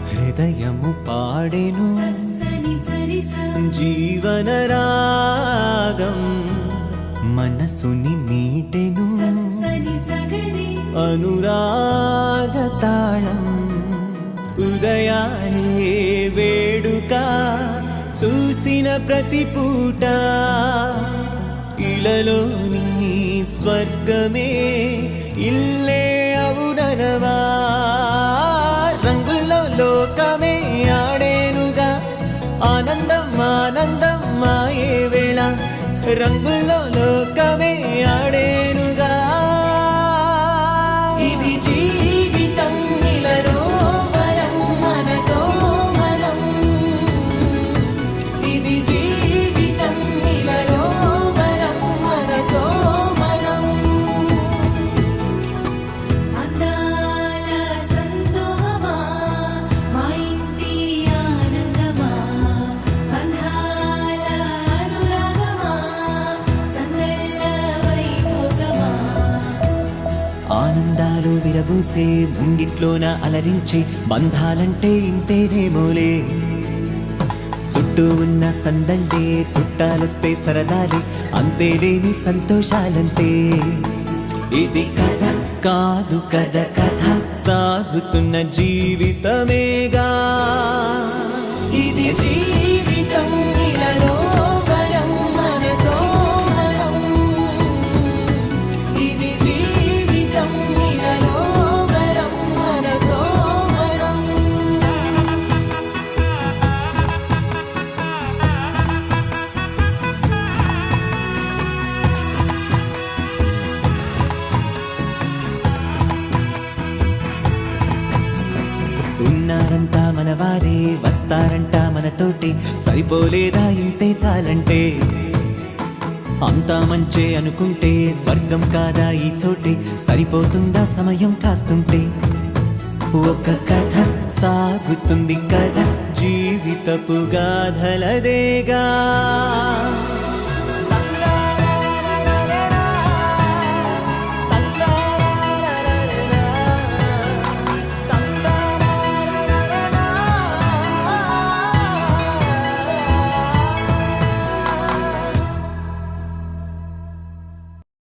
హృదయము పాడెను జీవన రాగం, మనసుని మీటెను అనురాగ తాళం. ఉదయాలే వేడుక చూసిన ప్రతి పూట, ఇలలోని స్వర్గమే ఇల్లే అవుననవా. రంగుల్లో లోకమే ఆడేనుగా, ఆనందం ఆనందం మాయే వేళ. రంగుల్లో లోకమే ఆడేనుగా. ఇది జీవితం ఇలలో వరం మనతో మనం. ఇది జీవితం ఇలలో వరం మనతో మనం. అందాల సంతోషమా మా ఇంటి ఆనందమా, బంధాల అనురాగమా, సందళ్ళ వైభోగమా. ఆనందాలు విరబూసే ముంగిట్లోన అలరించే బంధాలంటే ఇంతేనేమోలే. చుట్టూ ఉన్న సందళ్ళే చుట్టాలొస్తే సరదాలే, అంతేలేని సంతోషాలంతే. ఇది కథ కాదు కథ, కథ సాగుతున్న జీవితమేగా. ఇది జీవితం ఇలలో వరం మనతో మనం. ఇది జీవితం ఇలలో వరం మనతో మనం. ఉన్నారంతా మనవారే, వస్తారంట మనతోటి, సరిపోలేదా ఇంతే చాలంటే. అంతా మంచే అనుకుంటే స్వర్గం కాదా ఈ చోటే, సరిపోతుందా సమయం కాస్తుంటే. ఒక కథ సాగుతుంది కథ, జీవితపు గాథలదేగా.